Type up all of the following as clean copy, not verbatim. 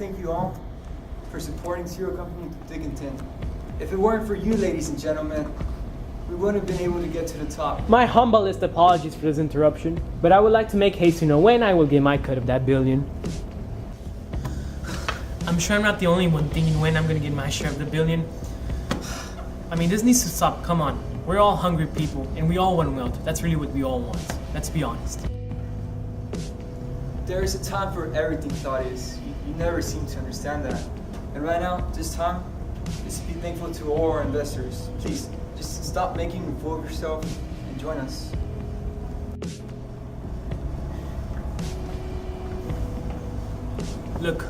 thank you all for supporting Zero Company Thick and Thin. If it weren't for you, ladies and gentlemen, we wouldn't have been able to get to the top. My humblest apologies for this interruption, but I would like to make haste to know when I will get my cut of that billion. I'm sure I'm not the only one thinking when I'm gonna get my share of the billion. I mean, this needs to stop, come on. We're all hungry people, and we all want wealth. That's really what we all want. Let's be honest. There is a time for everything, Claudius. You never seem to understand that. And right now, this time, is to be thankful to all our investors. Please, just stop making a fool of yourself and join us. Look,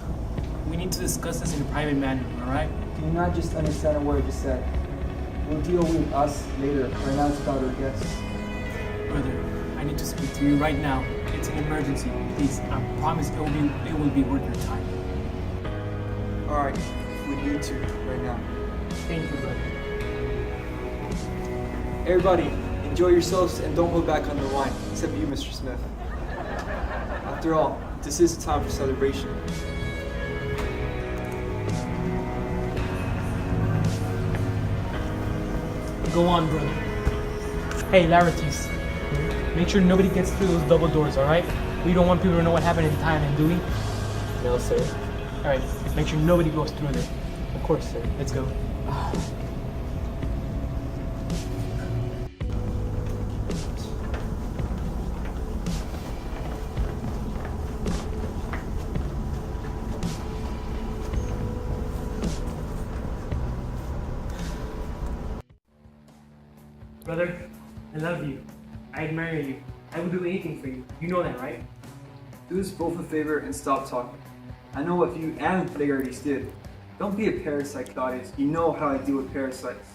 we need to discuss this in a private manner, alright? Do you not just understand a word I just said? We'll deal with us later. Right now, it's about our guests. Brother, I need to speak to you right now. It's an emergency. Please, I promise it will be worth your time. Alright, if we need to, right now. Thank you, brother. Everybody, enjoy yourselves and don't hold back on the wine, except you, Mr. Smith. After all, this is a time for celebration. Go on, brother. Hey, Larities. Make sure nobody gets through those double doors, alright? We don't want people to know what happened in Thailand, do we? No, sir. Alright, make sure nobody goes through there. Of course, sir. Let's go. Brother, I love you. I admire you. I will do anything for you. You know that, right? Do us both a favor and stop talking. I know what you and Flagarties did. Don't be a parasite, Claudius. You know how I deal with parasites.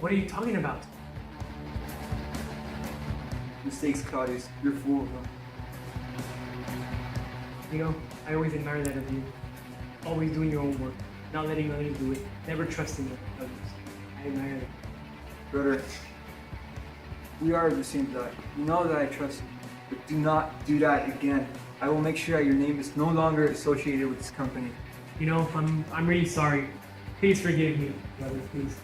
What are you talking about? Mistakes, Claudius. You're full of them. You know, I always admire that of you. Always doing your own work, not letting others do it, never trusting others. I admire that. Brother, we are the same blood. You know that I trust you, but do not do that again. I will make sure that your name is no longer associated with this company. You know, I'm really sorry. Please forgive me, brother, please.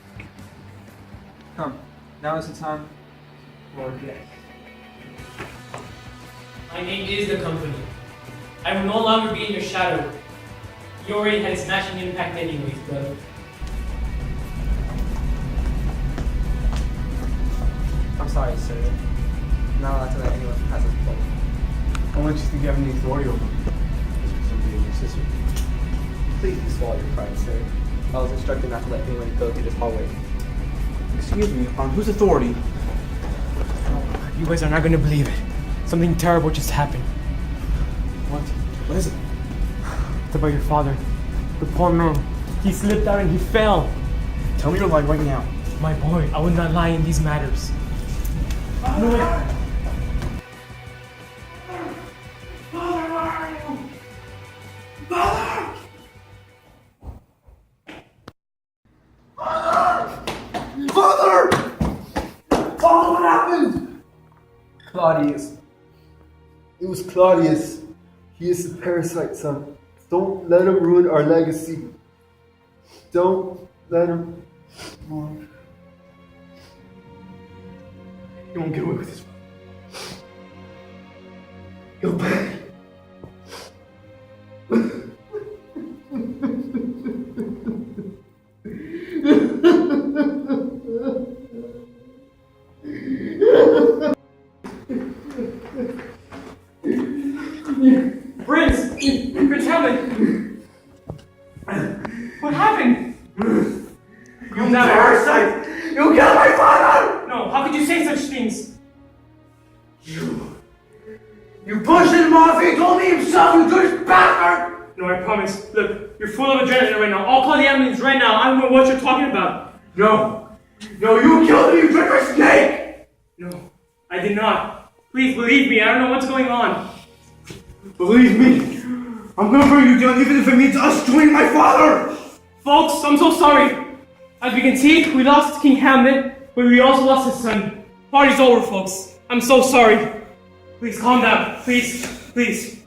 Come, now is the time. Lord, yes. My name is the company. I will no longer be in your shadow. You already had a smashing impact anyways, brother. I'm sorry, sir. I'm not allowed to let anyone pass this place. I want you to give me authority over me. Somebody your sister. Please do swallow your pride, sir. I was instructed not to let anyone go through this hallway. Excuse me, on whose authority? You guys are not gonna believe it. Something terrible just happened. What? What is it? It's about your father. The poor man. He slipped out and he fell. Tell me your lie right now. My boy, I will not lie in these matters. No way. Father! Father, what happened? Claudius. It was Claudius. He is the parasite son. Don't let him ruin our legacy. Don't let him. You won't get away with this. You'll pay. Prince! Prince Hamlet! What happened? You parasite! You killed my father! No, how could you say such things? You pushed him off, he told me himself, you Jewish bastard! No, I promise. Look, you're full of adrenaline right now. I'll call the ambulance right now. I don't know what you're talking about. No, you killed him, you traitorous snake! No, I did not. Please believe me, I don't know what's going on. Believe me, I'm gonna bring you down even if it means us killing my father! Folks, I'm so sorry. As we can see, we lost King Hamlet, but we also lost his son. Party's over, folks. I'm so sorry. Please calm down. Please, please.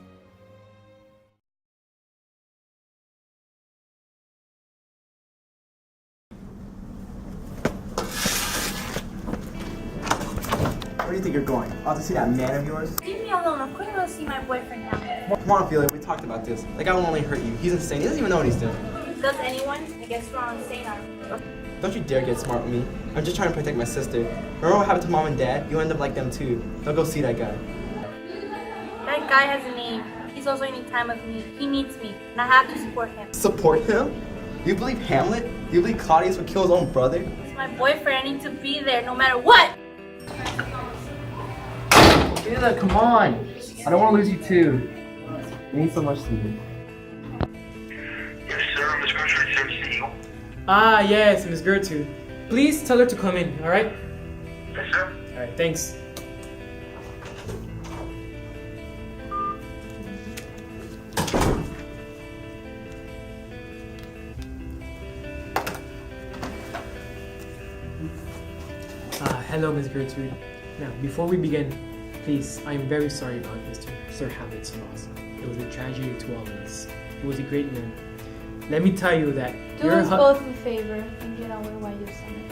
do you think you're going? Out to see that man of yours? Leave me alone. I'm going to go see my boyfriend now. Come on, Ophelia, we talked about this. That guy will only hurt you. He's insane. He doesn't even know what he's doing. Does anyone? I guess we're all insane. Don't you dare get smart with me. I'm just trying to protect my sister. Remember what happened to mom and dad? You end up like them too. Don't go see that guy. That guy has a name. He's also needing time with me. He needs me, and I have to support him. Support him? You believe Hamlet? You believe Claudius would kill his own brother? He's my boyfriend. I need to be there no matter what. Ophelia, come on. I don't want to lose you too. It means so much to me. Yes, sir. Miss Gertrude, sir, to see you. Ah, yes, Miss Gertrude. Please tell her to come in, alright? Yes, sir. Alright, thanks. Hello, Miss Gertrude. Now, before we begin, please, I am very sorry about Sir Hamlet's loss. It was a tragedy to all of us. He was a great man. Let me tell you that Do us both a favor and get on with what you're saying.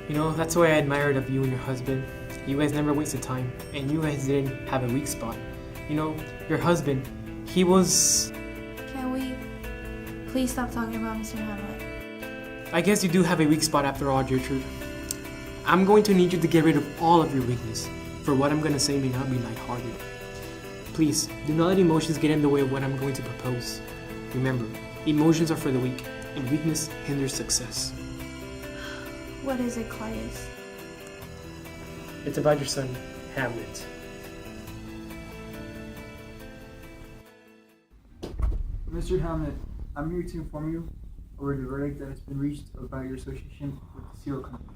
You know, that's what I admired of you and your husband. You guys never wasted time, and you guys didn't have a weak spot. You know, your husband, he was... Can we please stop talking about Mr. Hamlet? I guess you do have a weak spot after all, Gertrude. I'm going to need you to get rid of all of your weakness, for what I'm going to say may not be lighthearted. Please, do not let emotions get in the way of what I'm going to propose. Remember, emotions are for the weak, and weakness hinders success. What is it, Claudius? It's about your son, Hamlet. Mr. Hamlet, I'm here to inform you over the verdict that has been reached about your association with the cereal company.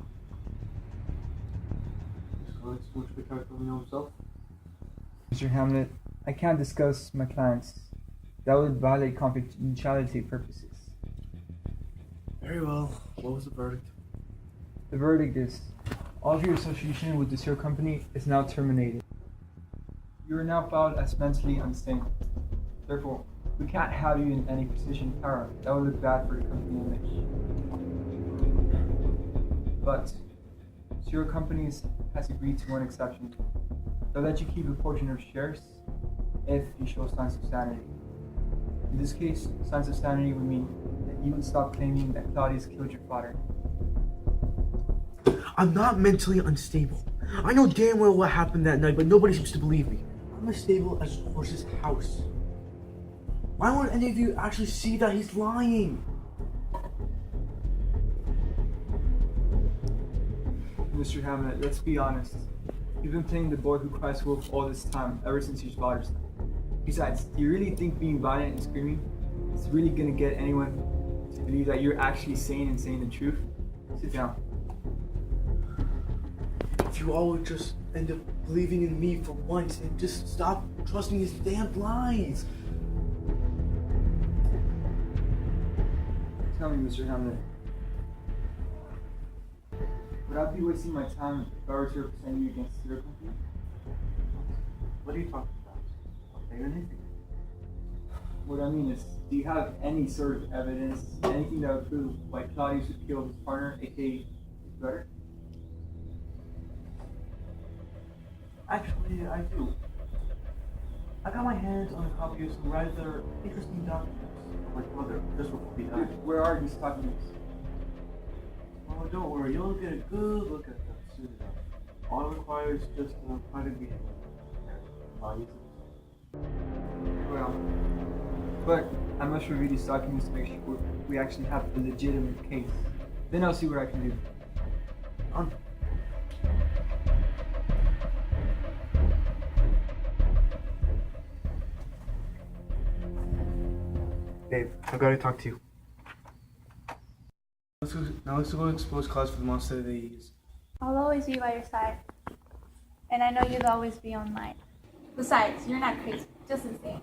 Mr. Hamlet, I can't discuss my clients. That would violate confidentiality purposes. Very well. What was the verdict? The verdict is, all of your association with the cereal company is now terminated. You are now filed as mentally unstable. Therefore, we can't have you in any position of power. That would look bad for the company image. But cereal companies has agreed to one exception. They'll let you keep a portion of shares if you show signs of sanity. In this case, signs of sanity would mean that you would stop claiming that Claudius killed your father. I'm not mentally unstable. I know damn well what happened that night, but nobody seems to believe me. I'm as stable as a horse's house. Why won't any of you actually see that he's lying? Mr. Hamlet, let's be honest. You've been playing the boy who cries wolf all this time, ever since your father's time. Besides, do you really think being violent and screaming is really gonna get anyone to believe that you're actually sane and saying the truth? Sit down. If you all would just end up believing in me for once and just stop trusting his damn lies. Tell me, Mr. Hamlet. Would I be wasting my time if I were to represent you against your company? What are you talking about? Okay, anything. What I mean is, do you have any sort of evidence, anything that would prove why Claudius would kill his partner, aka his brother? Actually, I do. I got my hands on a copy of some rather interesting documents of my brother just before he died. Dude, where are these documents? Oh, don't worry, you'll get a good look at them soon enough. All it requires is just a private meeting. Well, but I must review these documents to make sure we actually have a legitimate case. Then I'll see what I can do. Dave, I've got to talk to you. Let's go expose cause for the monster that he is. I'll always be by your side. And I know you'll always be on mine. Besides, you're not crazy, just insane.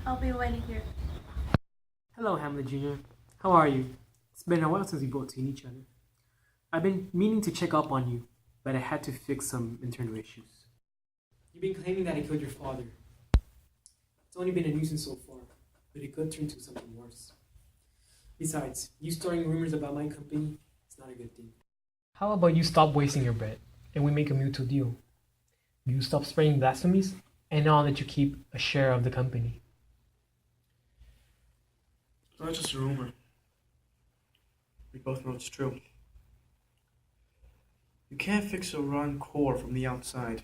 I'll be waiting here. Hello, Hamlet Jr. How are you? It's been a while since we've both seen each other. I've been meaning to check up on you, but I had to fix some internal issues. You've been claiming that I killed your father. It's only been a nuisance so far, but it could turn to something worse. Besides, you starting rumors about my company is not a good thing. How about you stop wasting your breath and we make a mutual deal? You stop spreading blasphemies and I'll let you keep a share of the company. It's not just a rumor. We both know it's true. You can't fix a rotten core from the outside.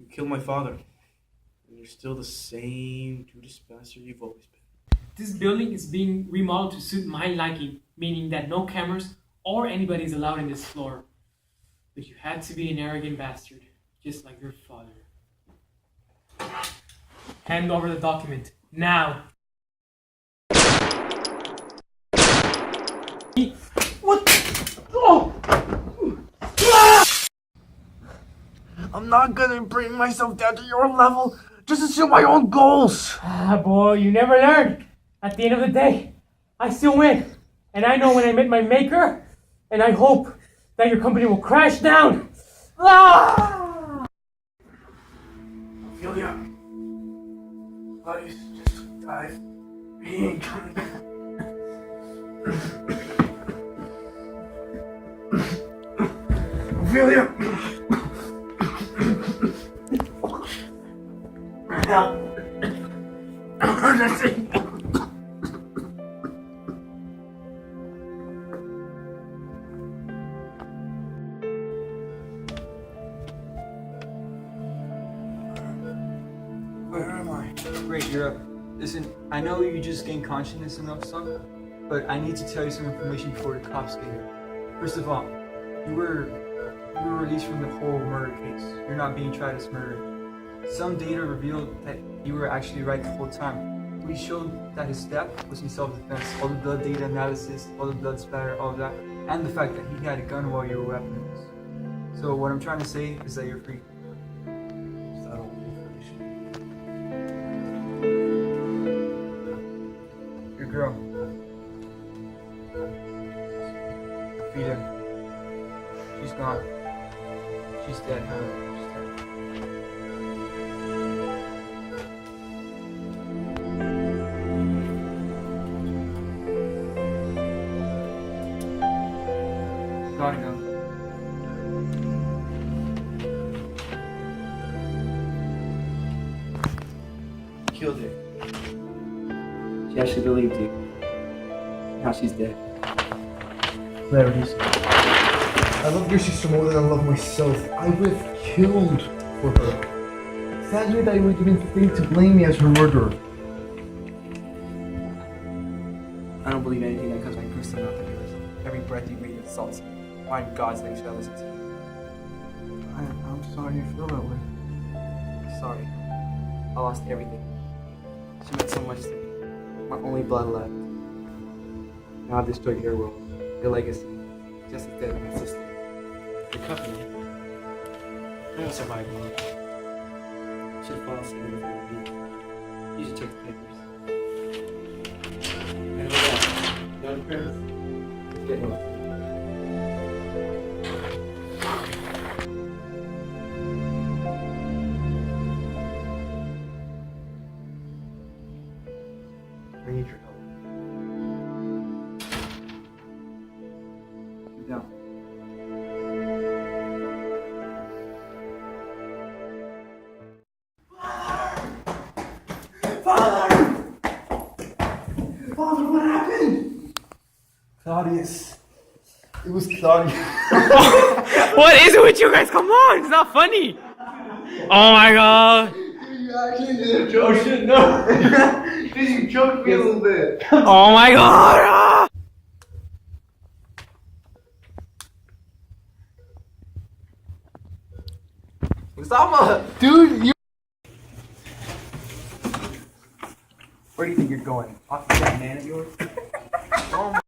You killed my father, and you're still the same Judas bastard you've always been. This building is being remodeled to suit my liking, meaning that no cameras or anybody is allowed in this floor. But you had to be an arrogant bastard, just like your father. Hand over the document, now! What? Oh! I'm not gonna bring myself down to your level just to achieve my own goals. Ah, boy, you never learn. At the end of the day, I still win. And I know when I met my maker, and I hope that your company will crash down. Ah! Ophelia, please just dive. He ain't coming back. Ophelia! Help! Emergency! Where am I? Great, you're up. Listen, I know you just gained consciousness enough, son, but I need to tell you some information before the cops get here. First of all, you were released from the whole murder case. You're not being tried as murder. Some data revealed that you were actually right the whole time. We showed that his death was in self-defense. All the blood data analysis, all the blood splatter, all of that, and the fact that he had a gun while you were weaponless. So what I'm trying to say is that you're free. Is that all the information? Your girl. Frida. She's gone. She's dead, huh? She's dead. Gotta go. Killed her. She actually believed you. Now she's dead. There it is. I love your sister more than I love myself. I would have killed for her. Sadly, that you would even think to blame me as her murderer. I don't believe anything that comes from my personal mouth of yours. Every breath you breathe insults me. Why in God's name should I listen to you? I'm sorry you feel that way. Sorry. I lost everything. She meant so much to me. My only blood left. Now I've destroyed your world, your legacy, just as dead as my sister. Your company. I won't survive long. You should fall asleep in the week. You should check the papers. And with that, young prince, get home. I need your help. Sit down. Father, what happened? Claudius. It was Claudius. What is it with you guys? Come on, it's not funny. Oh my god. You actually did a joke. Shit, no. Did you choke me a little bit? Oh my god. Usama! Dude, you. Where do you think you're going? Off that man of yours? Oh my.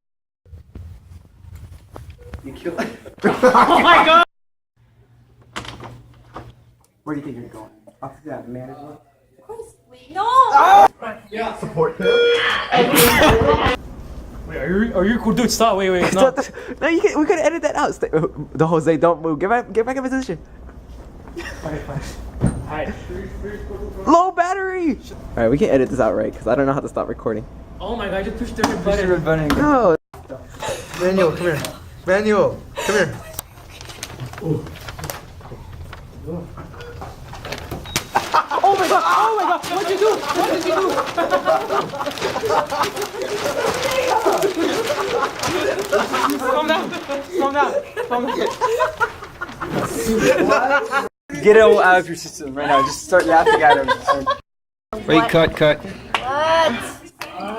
You killed Oh my god. Where do you think you're going? Off that man of yours? No! Support him. Wait, are you cool? Dude, stop. Wait, it's not. No, we could edit that out. The Jose, don't move. Get back in position. Alright. Low battery! Alright, we can edit this out, right? Because I don't know how to stop recording. Oh my god, I just pushed the red Push the button. red button. No! Daniel, come here. Manuel, come here. Oh my god! What'd you do? What did you do? Calm down. Get it all out of your system right now. Just start laughing at him. Wait, cut. What?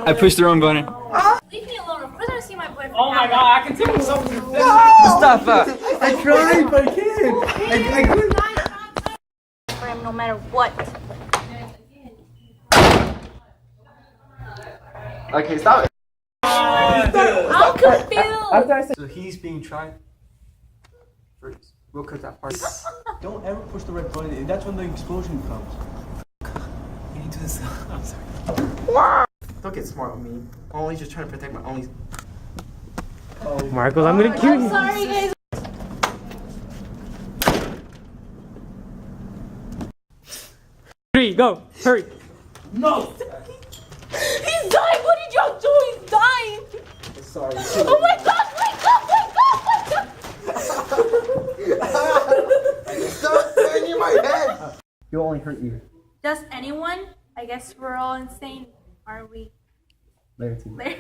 I pushed the wrong button. Leave me alone. Of course I see my boyfriend. Oh my god, I can tell you something. Stop that. I tried, but I can't. I couldn't. For him no matter what. Okay, stop it. I'm confused. So he's being tried. First, we'll cut that part. Don't ever push the red button. That's when the explosion comes. You need to do this. I'm sorry. Don't get smart with me. I'm only just trying to protect my only. Marcos, I'm gonna kill you. I'm sorry, guys. Three, go, hurry. No! He's dying. What did y'all do? He's dying. Sorry. Oh my gosh, wake up. Stop banging my head! He'll only hurt you. Just anyone? I guess we're all insane, are we? Later, too. Larry.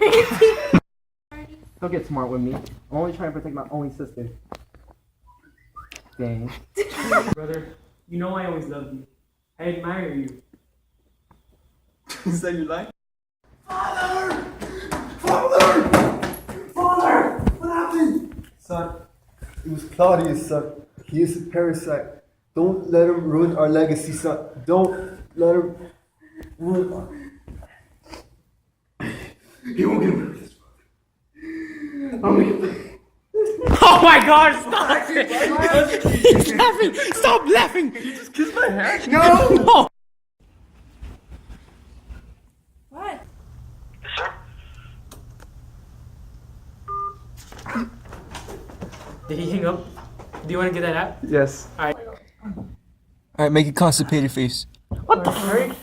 Don't get smart with me. I'm only trying to protect my only sister. Dang. Brother, you know I always loved you. I admire you. Is that your line? Father! What happened? Son, it was Claudius, son. He is a parasite. Don't let him ruin our legacy, son. Don't let him ruin our... He won't get away with this, brother. Oh my god, stop it! He's laughing! Stop laughing! You just kissed my hand? No! What? Did he hang up? Do you want to get that out? Yes. Alright. Alright, make a constipated face. What the frick?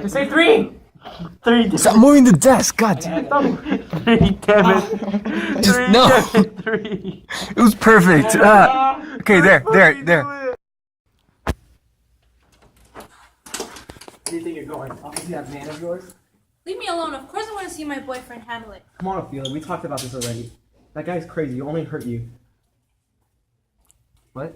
Just say three! Stop moving the desk, god damn it. Three, damn it. Just, Three, no. damn it, three. It was perfect. Okay, there. Do you think you're going? I'll see that man of yours. Leave me alone. Of course I want to see my boyfriend Hamlet. Come on, Ophelia. We talked about this already. That guy's crazy. He'll only hurt you. What?